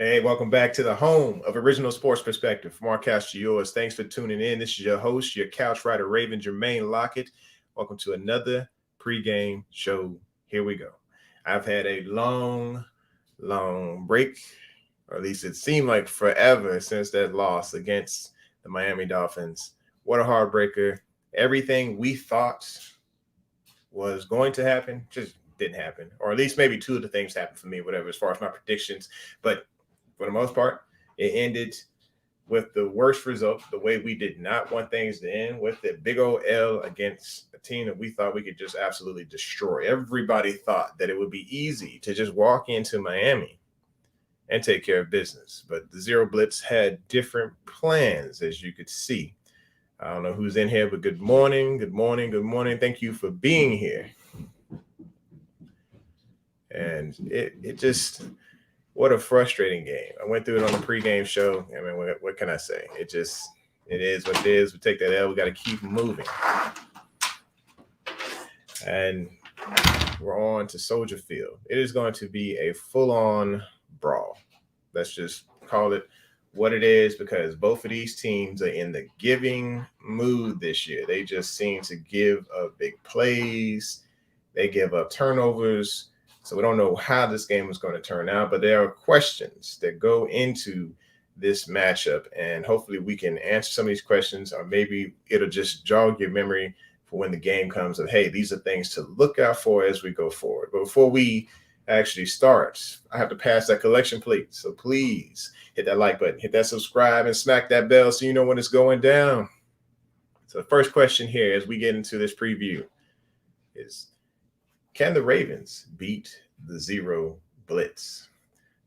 Hey, welcome back to the home of original sports perspective from our couch to yours. Thanks for tuning in. This is your host, your couch writer, Raven Jermaine Lockett. Welcome to another pregame show. Here we go. I've had a long break, or at least it seemed like forever since that loss against the Miami Dolphins. What a heartbreaker. Everything we thought was going to happen just didn't happen, or at least maybe two of the things happened for me, whatever, as far as my predictions. But for the most part, it ended with the worst result, the way we did not want things to end, with the big old L against a team that we thought we could just absolutely destroy. Everybody thought that it would be easy to just walk into Miami and take care of business. But the Zero Blitz had different plans, as you could see. I don't know who's in here, but good morning, good morning, good morning. Thank you for being here. And it just, what a frustrating game. I went through it on the pregame show. I mean, what can I say? It is what it is. We take that L. We got to keep moving. And we're on to Soldier Field. It is going to be a full-on brawl. Let's just call it what it is, because both of these teams are in the giving mood this year. They just seem to give up big plays. They give up turnovers. So we don't know how this game is going to turn out, but there are questions that go into this matchup, and hopefully we can answer some of these questions, or maybe it'll just jog your memory for when the game comes of, hey, these are things to look out for as we go forward. But before we actually start, I have to pass that collection plate. So please hit that like button, hit that subscribe, and smack that bell so you know when it's going down. So the first question here as we get into this preview is, can the Ravens beat the Zero Blitz?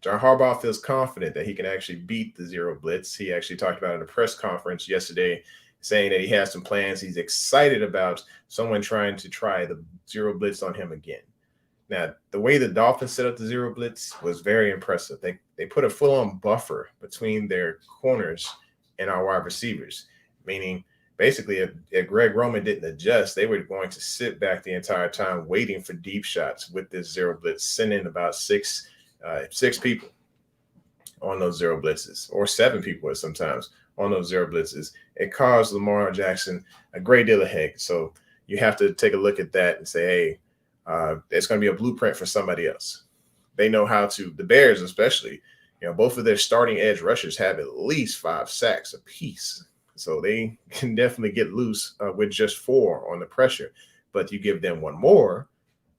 John Harbaugh feels confident that he can actually beat the Zero Blitz. He actually talked about it in a press conference yesterday, saying that he has some plans. He's excited about someone trying to try the Zero Blitz on him again. Now, the way the Dolphins set up the Zero Blitz was very impressive. They put a full-on buffer between their corners and our wide receivers, meaning basically, if Greg Roman didn't adjust, they were going to sit back the entire time waiting for deep shots with this Zero Blitz, sending about six people on those Zero Blitzes, or 7 people sometimes on those Zero Blitzes. It caused Lamar Jackson a great deal of headache. So you have to take a look at that and say, hey, it's going to be a blueprint for somebody else. They know how to, the Bears especially, both of their starting edge rushers have at least 5 sacks apiece. So they can definitely get loose with just 4 on the pressure. But you give them one more,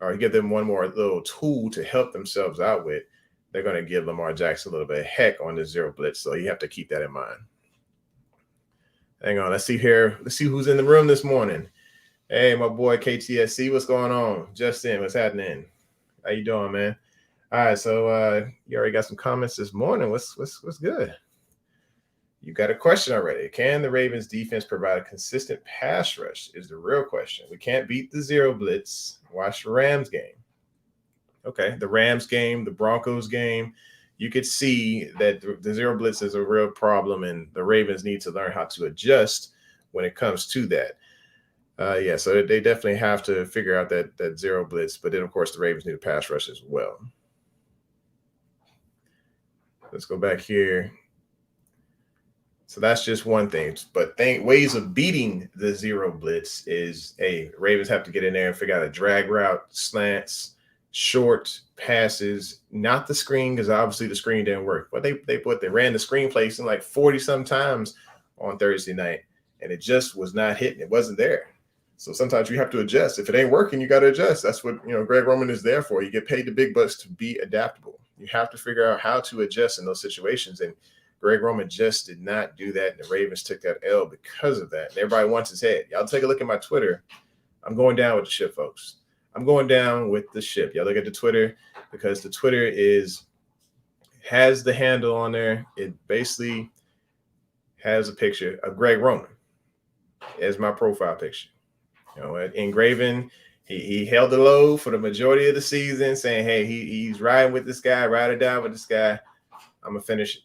or you give them one more little tool to help themselves out with, they're going to give Lamar Jackson a little bit of heck on the Zero Blitz. So you have to keep that in mind. Hang on. Let's see here. Let's see who's in the room this morning. Hey, my boy KTSC, what's going on? Justin, what's happening? How you doing, man? All right, so you already got some comments this morning. What's good? You got a question already. Can the Ravens defense provide a consistent pass rush is the real question. We can't beat the Zero Blitz. Watch the Rams game. Okay, the Rams game, the Broncos game, you could see that the Zero Blitz is a real problem, and the Ravens need to learn how to adjust when it comes to that. So they definitely have to figure out that Zero Blitz, but then, of course, the Ravens need a pass rush as well. Let's go back here. So that's just one thing. But ways of beating the Zero Blitz is, Ravens have to get in there and figure out a drag route, slants, short passes, not the screen, because obviously the screen didn't work. But they ran the screen placing like 40-some times on Thursday night, and it just was not hitting. It wasn't there. So sometimes you have to adjust. If it ain't working, you got to adjust. That's what Greg Roman is there for. You get paid the big bucks to be adaptable. You have to figure out how to adjust in those situations, and Greg Roman just did not do that, and the Ravens took that L because of that. And everybody wants his head. Y'all take a look at my Twitter. I'm going down with the ship, folks. I'm going down with the ship. Y'all look at the Twitter, because the Twitter has the handle on there. It basically has a picture of Greg Roman as my profile picture. Engraven. He held the load for the majority of the season, saying, hey, he's riding with this guy, ride or die with this guy. I'm going to finish it.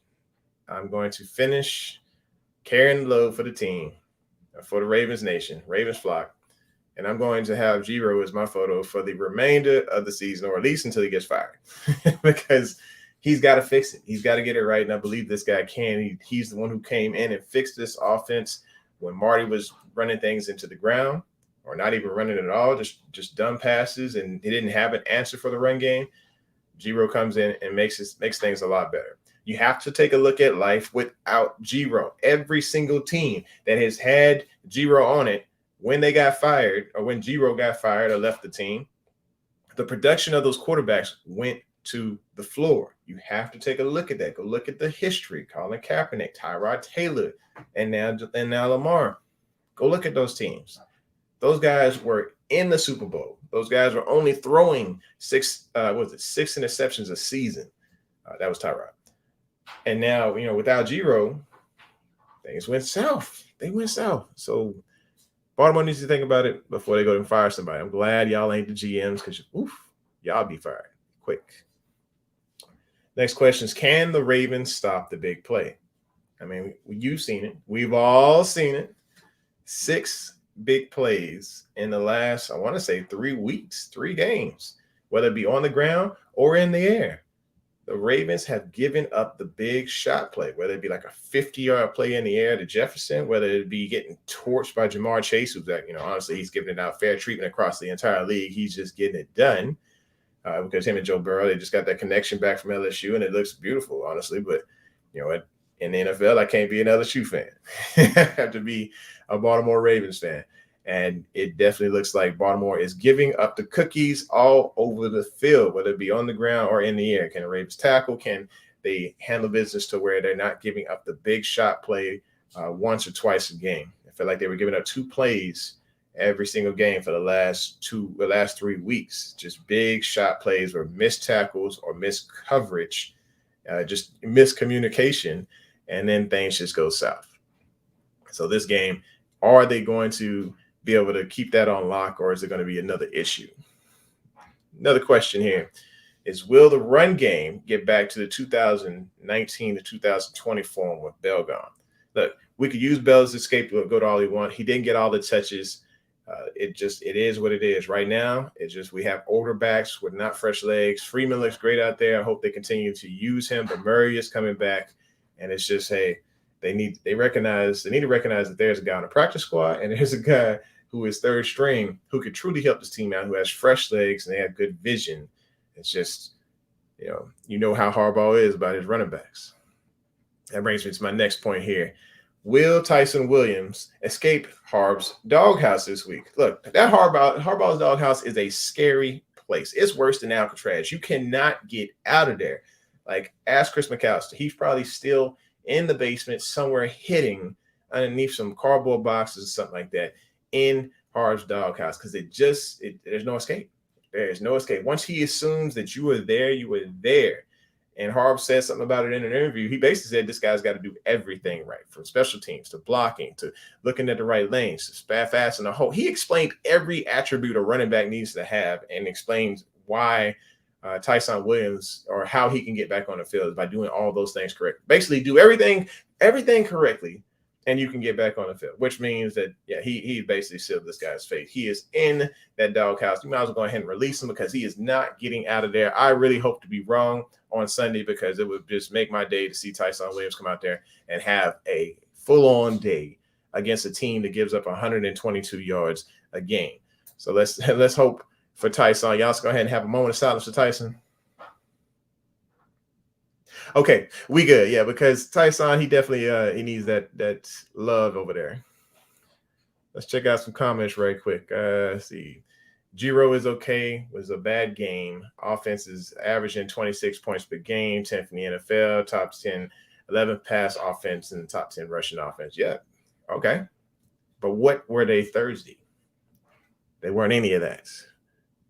I'm going to finish carrying the load for the team, for the Ravens Nation, Ravens flock. And I'm going to have Giro as my photo for the remainder of the season, or at least until he gets fired, because he's got to fix it. He's got to get it right. And I believe this guy can. He's the one who came in and fixed this offense when Marty was running things into the ground or not even running at all, just dumb passes, and he didn't have an answer for the run game. Giro comes in and makes things a lot better. You have to take a look at life without Giro. Every single team that has had Giro on it, when they got fired or when Giro got fired or left the team, the production of those quarterbacks went to the floor. You have to take a look at that. Go look at the history. Colin Kaepernick, Tyrod Taylor, and now Lamar. Go look at those teams. Those guys were in the Super Bowl. Those guys were only throwing six interceptions a season. That was Tyrod. And now, without Giro, things went south. They went south. So Baltimore needs to think about it before they go and fire somebody. I'm glad y'all ain't the GMs because, y'all be fired quick. Next question is, can the Ravens stop the big play? I mean, you've seen it. We've all seen it. 6 big plays in the last, I want to say 3 weeks, 3 games, whether it be on the ground or in the air. The Ravens have given up the big shot play, whether it be like a 50-yard play in the air to Jefferson, whether it be getting torched by Jamar Chase, who's honestly, he's giving it out fair treatment across the entire league. He's just getting it done because him and Joe Burrow, they just got that connection back from LSU, and it looks beautiful, honestly. But, in the NFL, I can't be an LSU fan. I have to be a Baltimore Ravens fan. And it definitely looks like Baltimore is giving up the cookies all over the field, whether it be on the ground or in the air. Can the Ravens tackle? Can they handle business to where they're not giving up the big shot play once or twice a game? I feel like they were giving up 2 plays every single game for the last 3 weeks. Just big shot plays or missed tackles or missed coverage, just miscommunication, and then things just go south. So this game, are they going to be able to keep that on lock, or is it going to be another issue? Another question here is, will the run game get back to the 2019 to 2020 form with Bell gone? Look, we could use Bell as a scapegoat all he want. He didn't get all the touches. It is what it is. Right now, it's just we have older backs with not fresh legs. Freeman looks great out there. I hope they continue to use him. But Murray is coming back, and it's just, hey, they need to recognize that there's a guy on the practice squad and there's a guy who is third string who could truly help this team out, who has fresh legs and they have good vision. It's just, how Harbaugh is about his running backs. That brings me to my next point here. Will Tyson Williams escape Harb's doghouse this week? Look, that Harbaugh's doghouse is a scary place. It's worse than Alcatraz. You cannot get out of there. Like, ask Chris McAllister. He's probably still in the basement somewhere, hitting underneath some cardboard boxes or something like that in Harb's doghouse, because there's no escape. There is no escape. Once he assumes that you are there, you are there. And Harb said something about it in an interview. He basically said this guy's got to do everything right, from special teams to blocking to looking at the right lanes to spat fast in the hole. He explained every attribute a running back needs to have and explains why Tyson Williams, or how he can get back on the field, by doing all those things correct. Basically, do everything correctly, and you can get back on the field, which means that, he basically sealed this guy's fate. He is in that doghouse. You might as well go ahead and release him, because he is not getting out of there. I really hope to be wrong on Sunday, because it would just make my day to see Tyson Williams come out there and have a full-on day against a team that gives up 122 yards a game. So let's hope for Tyson. Y'all, let's go ahead and have a moment of silence for Tyson. Okay, we good. Yeah, because Tyson, he definitely he needs that love over there. Let's check out some comments right quick. Let's see. Giro is okay. Was a bad game. Offense is averaging 26 points per game, 10th in the NFL, top 10, 11th pass offense, and top 10 rushing offense. Yeah, okay. But what were they Thursday? They weren't any of that.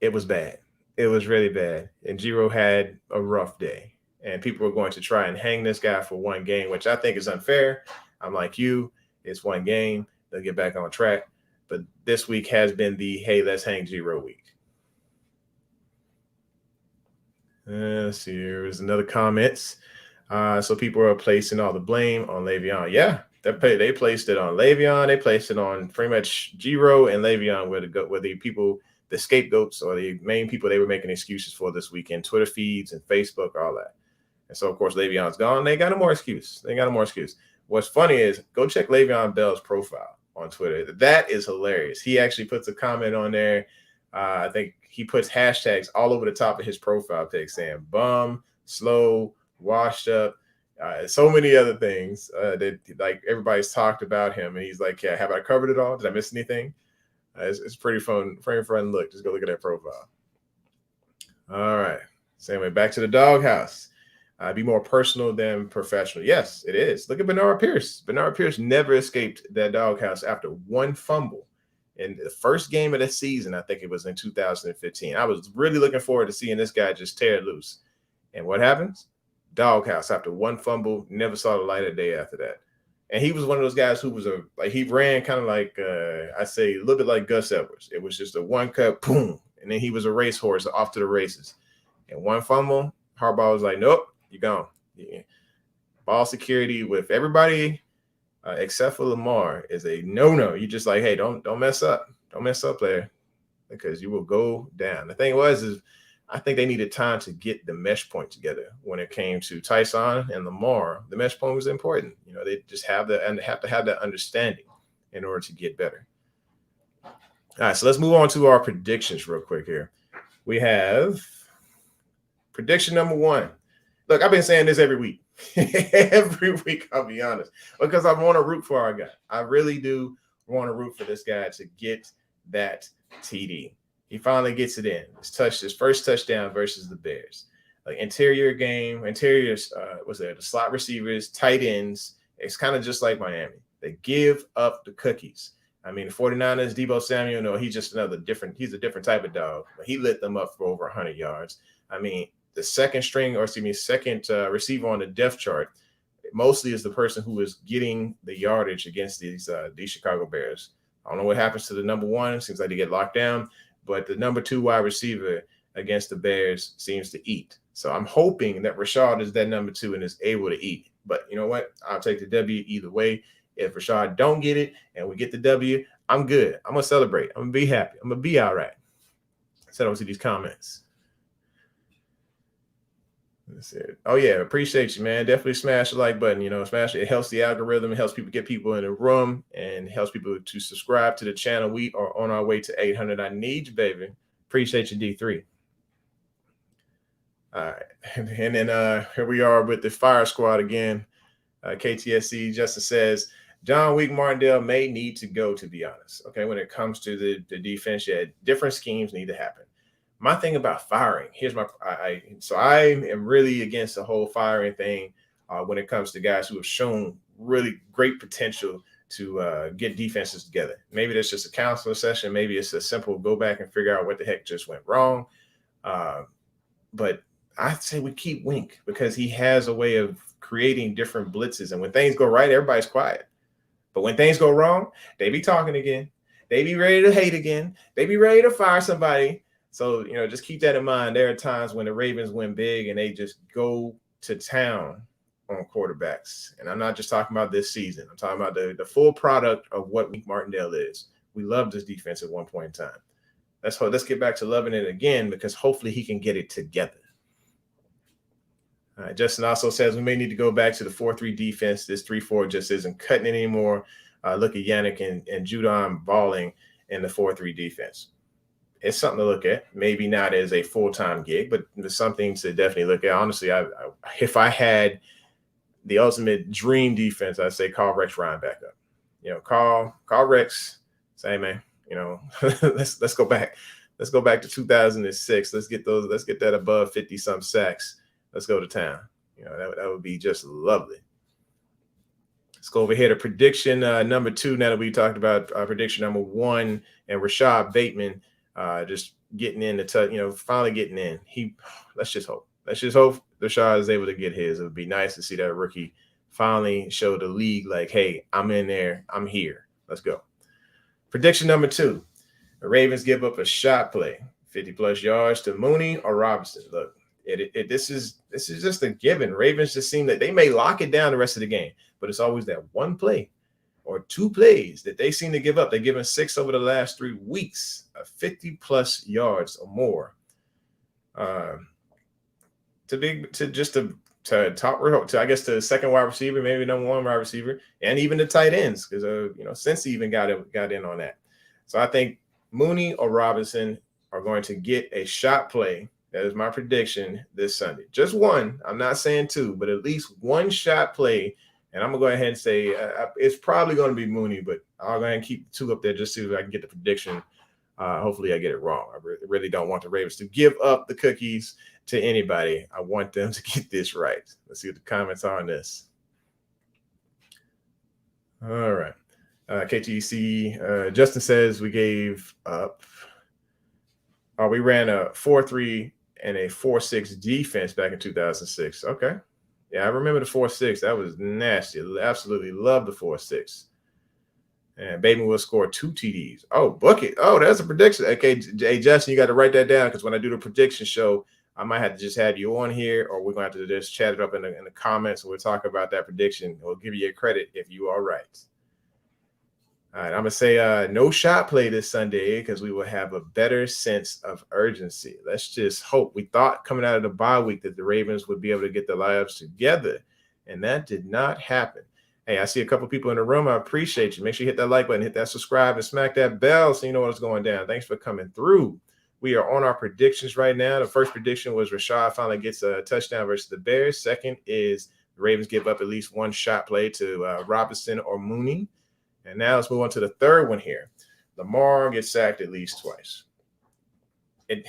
It was bad. It was really bad. And Giro had a rough day. And people are going to try and hang this guy for one game, which I think is unfair. I'm like you. It's one game. They'll get back on track. But this week has been the, hey, let's hang Giro week. Let's see. There's another comments. So people are placing all the blame on Le'Veon. Yeah, they placed it on Le'Veon. They placed it on pretty much Giro and Le'Veon were the people, the scapegoats, or the main people they were making excuses for this weekend. Twitter feeds and Facebook, all that. And so, of course, Le'Veon's gone. They got no more excuse. They got no more excuse. What's funny is go check Le'Veon Bell's profile on Twitter. That is hilarious. He actually puts a comment on there. I think he puts hashtags all over the top of his profile pic saying bum, slow, washed up, so many other things that like everybody's talked about him. And he's like, yeah, have I covered it all? Did I miss anything? It's pretty fun look. Just go look at that profile. All right. Same way, back to the doghouse. Be more personal than professional. Yes, it is. Look at Bernard Pierce. Bernard Pierce never escaped that doghouse after one fumble in the first game of the season. I think it was in 2015. I was really looking forward to seeing this guy just tear it loose. And what happens? Doghouse after one fumble, never saw the light of day after that. And he was one of those guys who was he ran kind of like I say a little bit like Gus Edwards. It was just a one cut, boom, and then he was a racehorse off to the races. And one fumble, Harbaugh was like, nope, you're gone. Yeah. Ball security with everybody except for Lamar is a no-no. You just like, hey, don't mess up. Don't mess up, player, because you will go down. The thing is I think they needed time to get the mesh point together when it came to Tyson and Lamar. The mesh point was important. You know, they just have to have that understanding in order to get better. All right, so let's move on to our predictions real quick here. We have prediction number 1. Look, I've been saying this every week. Every week, I'll be honest, because I want to root for our guy. I really do want to root for this guy to get that TD. He finally gets it in. His first touchdown versus the Bears. Like interior was there the slot receivers, tight ends. It's kind of just like Miami. They give up the cookies. I mean, the 49ers, Deebo Samuel, no, he's just he's a different type of dog. He lit them up for over 100 yards. I mean, the second receiver on the depth chart mostly is the person who is getting the yardage against these Chicago Bears. I don't know what happens to the number 1. Seems like they get locked down. But the number 2 wide receiver against the Bears seems to eat. So I'm hoping that Rashad is that number 2 and is able to eat. But you know what? I'll take the W either way. If Rashad don't get it and we get the W, I'm good. I'm going to celebrate. I'm going to be happy. I'm going to be all right. Let's head on to these comments. That's it. Oh, yeah. Appreciate you, man. Definitely smash the like button. You know, smash it. It helps the algorithm. It helps people get people in the room and helps people to subscribe to the channel. We are on our way to 800. I need you, baby. Appreciate you, D3. All right. And then here we are with the Fire Squad again. KTSC Justin says, John Week Martindale may need to go, to be honest. Okay. When it comes to the defense, yeah, different schemes need to happen. My thing about firing, I am really against the whole firing thing when it comes to guys who have shown really great potential to get defenses together. Maybe that's just a counselor session. Maybe it's a simple go back and figure out what the heck just went wrong. But I say we keep Wink because he has a way of creating different blitzes. And when things go right, everybody's quiet. But when things go wrong, they be talking again. They be ready to hate again. They be ready to fire somebody. So, you know, just keep that in mind. There are times when the Ravens win big and they just go to town on quarterbacks. And I'm not just talking about this season. I'm talking about the full product of what Wink Martindale is. We loved this defense at one point in time. Let's get back to loving it again because hopefully he can get it together. All right, Justin also says we may need to go back to the 4-3 defense. This 3-4 just isn't cutting it anymore. Look at Yannick and Judon balling in the 4-3 defense. It's something to look at. Maybe not as a full-time gig, but it's something to definitely look at. Honestly, if I had the ultimate dream defense, I'd say call Rex Ryan back up. You know, call Rex. Say, hey, man, you know, let's go back. Let's go back to 2006. Let's get that above 50-some sacks. Let's go to town. You know, that would be just lovely. Let's go over here to prediction number 2. Now that we talked about prediction number 1 and Rashad Bateman just getting in finally getting in. Let's just hope Rashad is able to get his. It would be nice to see that rookie finally show the league like, hey, I'm in there. I'm here. Let's go. Prediction number 2. The Ravens give up a shot play, 50-plus yards to Mooney or Robinson. Look, this is just a given. Ravens just seem that they may lock it down the rest of the game, but it's always that one play or 2 plays that they seem to give up. They've given 6 over the last 3 weeks, 50-plus yards or more. To to I guess the second wide receiver, maybe number one wide receiver, and even the tight ends, because since he even got in on that. So I think Mooney or Robinson are going to get a shot play. That is my prediction this Sunday. Just one. I'm not saying two, but at least one shot play. And I'm going to go ahead and say it's probably going to be Mooney, but I'll go ahead and keep two up there just so I can get the prediction. Hopefully I get it wrong. I really don't want the Ravens to give up the cookies to anybody. I want them to get this right. Let's see what the comments are on this. All right. KTC, Justin says we gave up. We ran a 4-3 and a 4-6 defense back in 2006. Okay. Yeah, I remember the 4-6. That was nasty. Absolutely love the 4-6. And Bateman will score 2 TDs. Oh, book it. Oh, that's a prediction. Okay, hey, Justin, you got to write that down, because when I do the prediction show, I might have to just have you on here, or we're going to have to just chat it up in the comments, and we'll talk about that prediction. We'll give you a credit if you are right. All right, I'm going to say no shot play this Sunday, because we will have a better sense of urgency. Let's just hope. We thought coming out of the bye week that the Ravens would be able to get their lives together, and that did not happen. Hey, I see a couple people in the room. I appreciate you. Make sure you hit that like button, hit that subscribe, and smack that bell so you know what's going down. Thanks for coming through. We are on our predictions right now. The first prediction was Rashad finally gets a touchdown versus the Bears. Second is the Ravens give up at least one shot play to Robinson or Mooney. And now let's move on to the third one here. Lamar gets sacked at least twice. It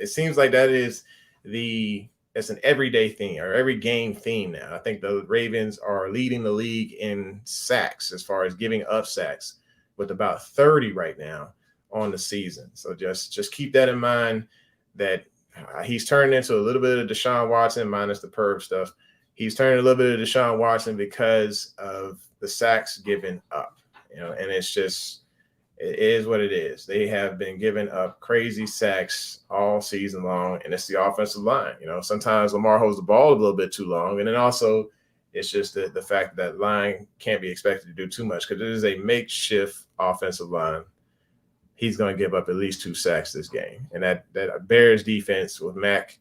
seems like that is it's an everyday thing, or every game theme now. I think the Ravens are leading the league in sacks as far as giving up sacks, with about 30 right now on the season. So just keep that in mind, that he's turned into a little bit of Deshaun Watson minus the perv stuff. He's turning a little bit of Deshaun Watson because of the sacks given up, and it is what it is. They have been giving up crazy sacks all season long, and it's the offensive line. Sometimes Lamar holds the ball a little bit too long, and then also it's just the fact that line can't be expected to do too much, because it is a makeshift offensive line. He's going to give up at least 2 sacks this game, and that Bears defense with Mac,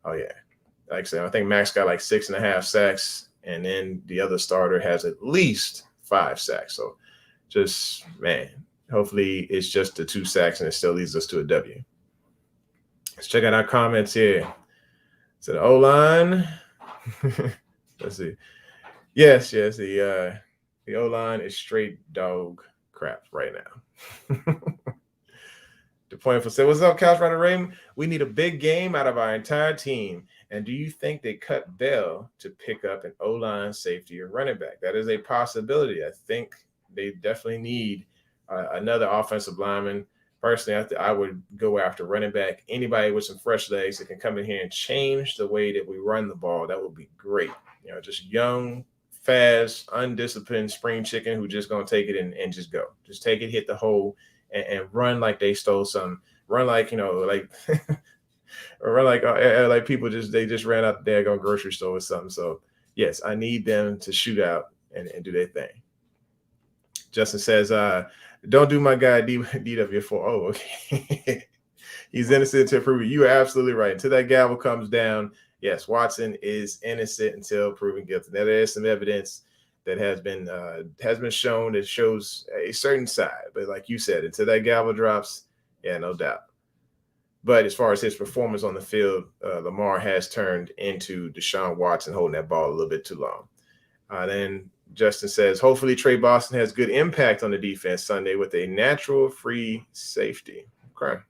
oh yeah, like I said, I think Mac's got like 6.5 sacks, and then the other starter has at least 5 sacks. So just, man, hopefully it's just the 2 sacks and it still leads us to a W. Let's check out our comments here. So the O-line. Let's see. Yes, the O-line is straight dog crap right now. The point for say, what's up, Couch Runner Raymond? We need a big game out of our entire team. And do you think they cut Bell to pick up an O-line, safety, or running back? That is a possibility. I think they definitely need another offensive lineman. Personally, I would go after running back. Anybody with some fresh legs that can come in here and change the way that we run the ball, that would be great. Just young, fast, undisciplined spring chicken who just going to take it and just go. Just take it, hit the hole, and run like they stole something. Run like, like or run like people just ran out the daggone grocery store or something. So, yes, I need them to shoot out and do their thing. Justin says, don't do my guy DW4. Oh, okay. He's innocent until proven. You are absolutely right. Until that gavel comes down, yes, Watson is innocent until proven guilty. Now, there is some evidence that has been shown that shows a certain side. But like you said, until that gavel drops, yeah, no doubt. But as far as his performance on the field, Lamar has turned into Deshaun Watson holding that ball a little bit too long. Then Justin says, hopefully Trey Boston has good impact on the defense Sunday with a natural free safety. Okay.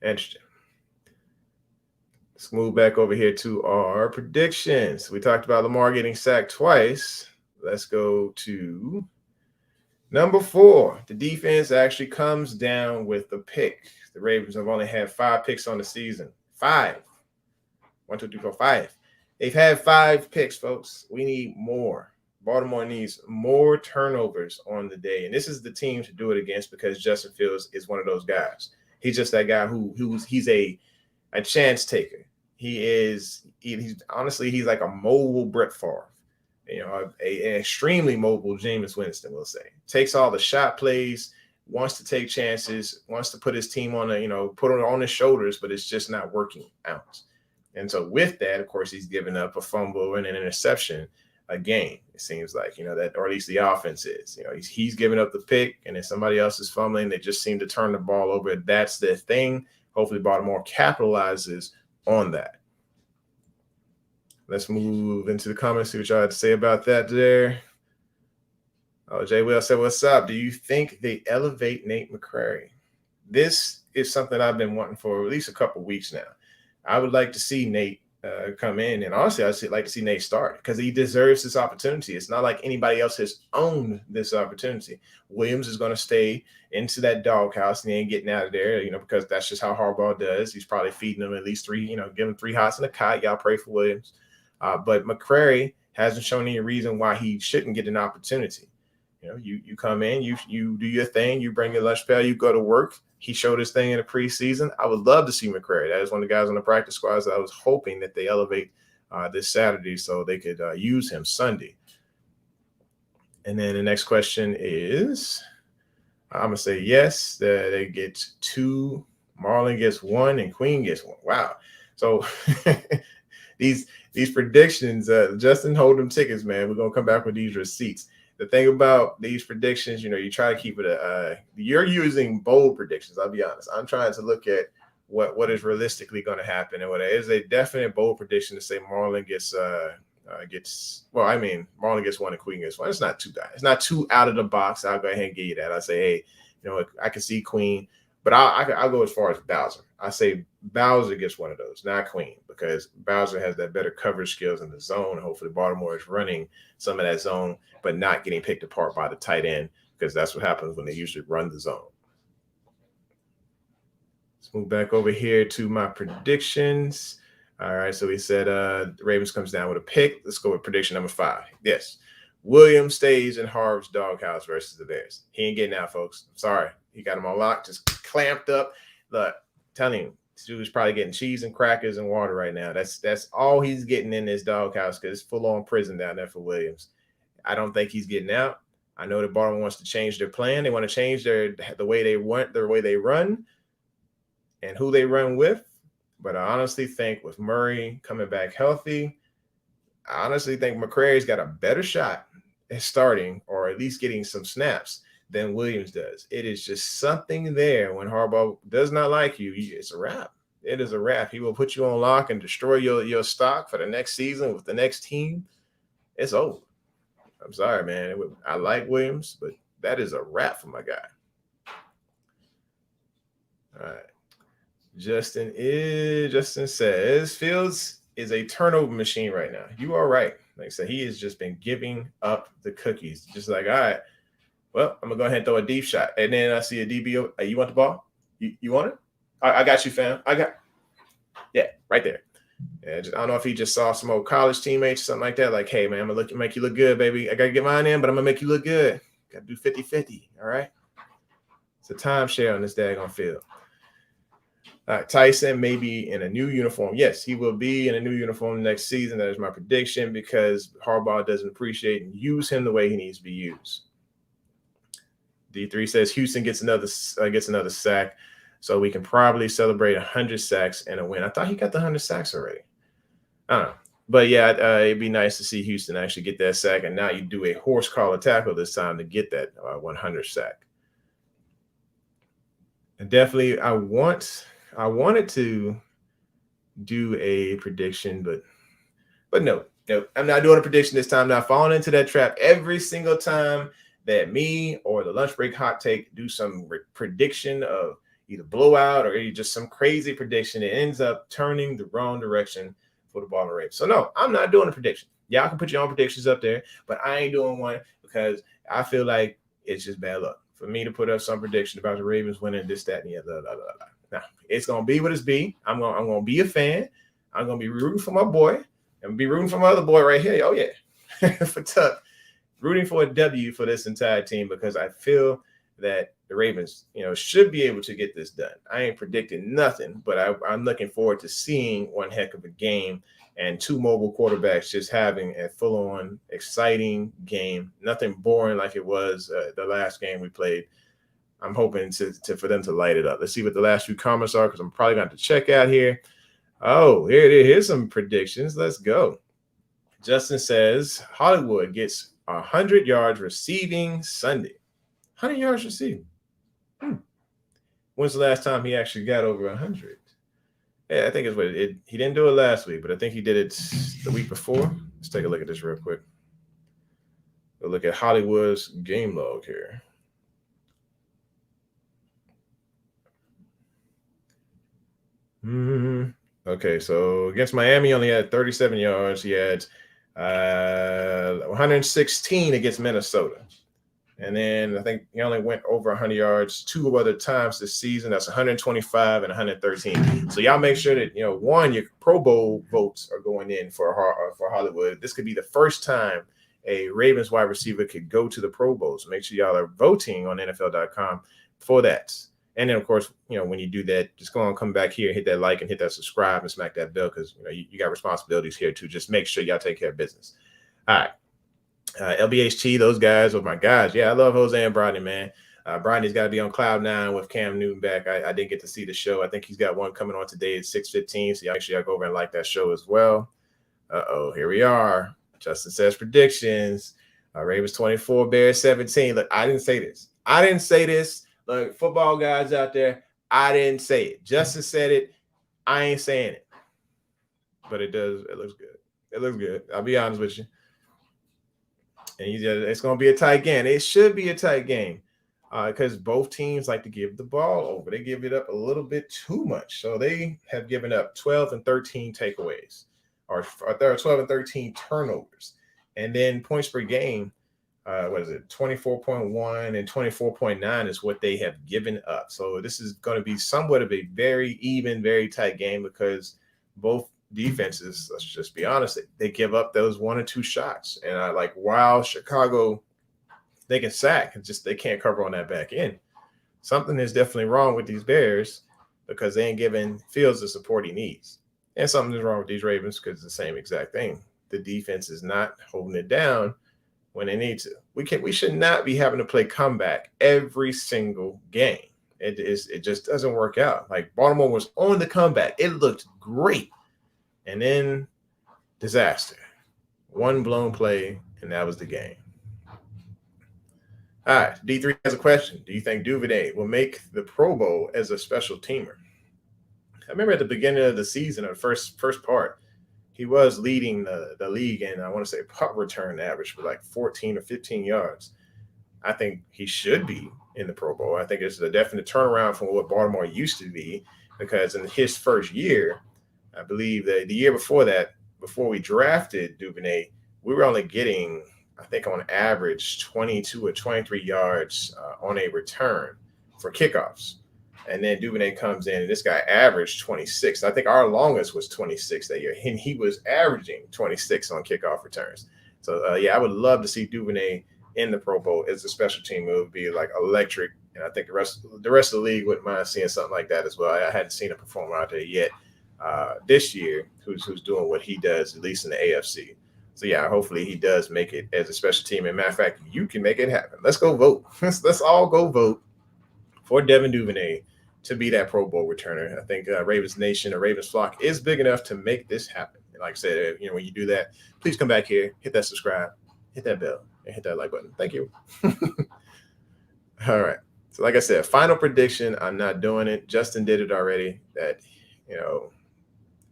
Interesting. Let's move back over here to our predictions. We talked about Lamar getting sacked twice. Let's go to number 4. The defense actually comes down with the pick. The Ravens have only had 5 picks on the season. 5. 1, 2, 3, 4, 5. They've had 5 picks, folks. We need more. Baltimore needs more turnovers on the day. And this is the team to do it against, because Justin Fields is one of those guys. He's just that guy he's a chance taker. He's honestly like a mobile Brett Favre. An extremely mobile Jameis Winston, we'll say. Takes all the shot plays, wants to take chances, wants to put his team on put it on his shoulders, but it's just not working out. And so with that, of course, he's given up a fumble and an interception a game. It seems like, that, or at least the offense is, he's giving up the pick and then somebody else is fumbling. They just seem to turn the ball over. That's the thing. Hopefully Baltimore capitalizes on that. Let's move into the comments, see what y'all had to say about that there. Oh, Jay Will said, what's up? Do you think they elevate Nate McCrary? This is something I've been wanting for at least a couple weeks now. I would like to see Nate come in, and honestly, I'd like to see Nate start because he deserves this opportunity. It's not like anybody else has owned this opportunity. Williams is going to stay into that doghouse and he ain't getting out of there, because that's just how Harbaugh does. He's probably feeding him at least three, give him 3 hots in a cot. Y'all pray for Williams. But McCrary hasn't shown any reason why he shouldn't get an opportunity. You come in, you do your thing, you bring your lunch pail, you go to work. He showed his thing in the preseason. I would love to see McCrary. That is one of the guys on the practice squad that I was hoping that they elevate this Saturday so they could use him Sunday. And then the next question is, I'm going to say yes, that they get 2, Marlon gets 1, and Queen gets 1. Wow. So these predictions, Justin, hold them tickets, man. We're going to come back with these receipts. The thing about these predictions, you try to keep it you're using bold predictions. I'll be honest. I'm trying to look at what is realistically going to happen, and what is a definite bold prediction to say Marlon gets Marlon gets 1 and Queen gets 1. It's not too bad. It's not too out of the box. I'll go ahead and give you that. I say, hey, I can see Queen, but I'll go as far as Bowser. I say Bowser gets 1 of those, not Queen, because Bowser has that better coverage skills in the zone. Hopefully Baltimore is running some of that zone, but not getting picked apart by the tight end, because that's what happens when they usually run the zone. Let's move back over here to my predictions. All right, so we said the Ravens comes down with a pick. Let's go with prediction number 5. Yes, Williams stays in Harv's doghouse versus the Bears. He ain't getting out, folks. I'm sorry. He got him on lock, just clamped up. Look, telling you, this dude's probably getting cheese and crackers and water right now. That's all he's getting in this doghouse, because it's full-on prison down there for Williams. I don't think he's getting out. I know that Baltimore wants to change their plan. They want to change the way they run and who they run with. But I honestly think with Murray coming back healthy, I honestly think McCrary's got a better shot at starting, or at least getting some snaps, than Williams does. It is just something there. When Harbaugh does not like you, it's a wrap. It is a wrap. He will put you on lock and destroy your stock for the next season with the next team. It's over. I'm sorry, man. I like Williams, but that is a wrap for my guy. All right. Justin says Fields is a turnover machine right now. You are right. Like I said, he has just been giving up the cookies. Just like, all right, well, I'm gonna go ahead and throw a deep shot, and then I see a DB. Hey, you want the ball? You want it? I got you, fam. Right there. Yeah, I don't know if he just saw some old college teammates or something like that. Like, hey, man, I'm gonna make you look good, baby. I gotta get mine in, but I'm gonna make you look good. Gotta do 50-50. All right. It's a timeshare on this daggone field. Tyson may be in a new uniform. Yes, he will be in a new uniform next season. That is my prediction, because Harbaugh doesn't appreciate and use him the way he needs to be used. D3 says Houston gets another sack, so we can probably celebrate 100 sacks and a win. I thought he got the 100 sacks already. I don't know. But yeah, it'd be nice to see Houston actually get that sack, and now you do a horse collar tackle this time to get that 100 sack. And definitely, I wanted to do a prediction, but no, I'm not doing a prediction this time. Not falling into that trap every single time that me or the lunch break hot take do some prediction of either blowout or just some crazy prediction. It ends up turning the wrong direction for the Baltimore Ravens. So no, I'm not doing a prediction. Y'all can put your own predictions up there, but I ain't doing one because I feel like it's just bad luck for me to put up some prediction about the Ravens winning this, that, and the other. Now, it's going to be what it's be. I'm going to be a fan. I'm going to be rooting for my boy and be rooting for my other boy right here. Oh, yeah. For Tuck. Rooting for a W for this entire team, because I feel that the Ravens, should be able to get this done. I ain't predicting nothing, but I'm looking forward to seeing one heck of a game and 2 mobile quarterbacks just having a full-on exciting game. Nothing boring like it was the last game we played. I'm hoping for them to light it up. Let's see what the last few comments are, because I'm probably going to check out here. Oh, here it is. Here's some predictions. Let's go. Justin says Hollywood gets 100 yards receiving Sunday. 100 yards receiving. When's the last time he actually got over 100? Yeah, I think it's what he didn't do it last week, but I think he did it the week before. Let's take a look at this real quick. We'll look at Hollywood's game log here. Okay, so against Miami, only had 37 yards. He had 116 against Minnesota. And then I think he only went over 100 yards 2 other times this season. That's 125 and 113. So y'all make sure that, one, your Pro Bowl votes are going in for Hollywood. This could be the first time a Ravens wide receiver could go to the Pro Bowl. So make sure y'all are voting on NFL.com for that. And then, of course, when you do that, just go on, come back here, hit that like and hit that subscribe and smack that bell because, you got responsibilities here too. Just make sure y'all take care of business. All right. LBHT, those guys, oh my gosh. Yeah, I love Jose and Brodney, man. Brodney's got to be on cloud 9 with Cam Newton back. I didn't get to see the show. I think he's got one coming on today at 6:15. So y'all make sure y'all go over and like that show as well. Here we are. Justin says predictions. Ravens 24, Bears 17. Look, I didn't say this. Look, football guys out there, I didn't say it. Justin said it. I ain't saying it. But it does. It looks good. I'll be honest with you. And it's going to be a tight game. It should be a tight game because both teams like to give the ball over. They give it up a little bit too much. So they have given up 12 and 13 takeaways or 12 and 13 turnovers. And then points per game, 24.1 and 24.9 is what they have given up. So this is going to be somewhat of a very even, very tight game because both defenses, let's just be honest, they give up those 1 or 2 shots. And while Chicago, they can sack, it's just they can't cover on that back end. Something is definitely wrong with these Bears because they ain't giving Fields the support he needs. And something is wrong with these Ravens because it's the same exact thing. The defense is not holding it down when they need to. We should not be having to play comeback every single game. It just doesn't work out. Like Baltimore was on the comeback. It looked great. And then disaster. One blown play, and that was the game. All right, D3 has a question. Do you think Duvernay will make the Pro Bowl as a special teamer? I remember at the beginning of the season, or first part, he was leading the league in, I want to say, punt return average for like 14 or 15 yards. I think he should be in the Pro Bowl. I think it's a definite turnaround from what Baltimore used to be because in his first year, I believe that the year before that, before we drafted Duvernay, we were only getting, I think, on average 22 or 23 yards on a return for kickoffs. And then Duvernay comes in, and this guy averaged 26. I think our longest was 26 that year, and he was averaging 26 on kickoff returns. So, I would love to see Duvernay in the Pro Bowl as a special team. It would be like electric, and I think the rest of the league wouldn't mind seeing something like that as well. I hadn't seen a performer out there yet. This year, who's doing what he does, at least in the AFC. So hopefully he does make it as a special team. And matter of fact, you can make it happen. Let's go vote. Let's all go vote for Devin Duvernay to be that Pro Bowl returner. I think Ravens Nation or Ravens flock is big enough to make this happen. And like I said, when you do that, please come back here, hit that subscribe, hit that bell, and hit that like button. Thank you. All right. So like I said, final prediction. I'm not doing it. Justin did it already. That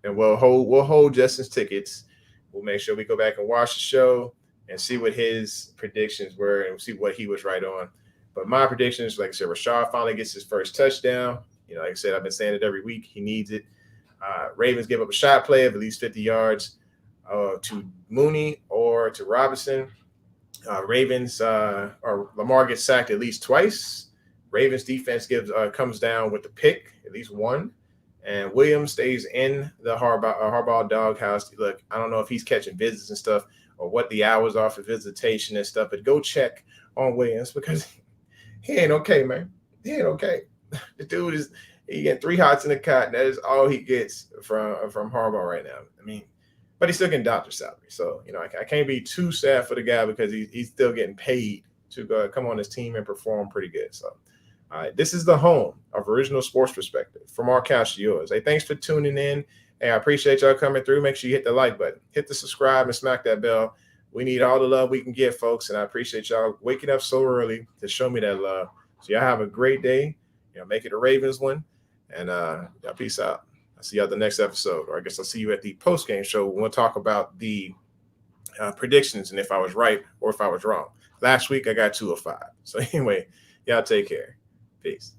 and we'll hold Justin's tickets. We'll make sure we go back and watch the show and see what his predictions were and see what he was right on. But my predictions, like I said, Rashard finally gets his first touchdown. Like I said, I've been saying it every week. He needs it. Ravens give up a shot play of at least 50 yards to Mooney or to Robinson. Ravens or Lamar gets sacked at least twice. Ravens defense comes down with the pick, at least one. And Williams stays in the Harbaugh doghouse. Look, I don't know if he's catching visits and stuff or what the hours are for visitation and stuff, but go check on Williams because he ain't okay, man. He ain't okay. The dude he getting 3 hots in the cot. That is all he gets from Harbaugh right now. I mean, but he's still getting doctor salary. So, I can't be too sad for the guy because he's still getting paid to come on his team and perform pretty good. So, all right, this is the home of Original Sports Perspective from our couch to yours. Hey, thanks for tuning in. Hey, I appreciate y'all coming through. Make sure you hit the like button, hit the subscribe, and smack that bell. We need all the love we can get, folks. And I appreciate y'all waking up so early to show me that love. So y'all have a great day. Make it a Ravens one. And y'all peace out. I'll see you at the next episode. Or I guess I'll see you at the post-game show. We'll talk about the predictions and if I was right or if I was wrong. Last week, I got 2 of 5. So anyway, y'all take care. Peace.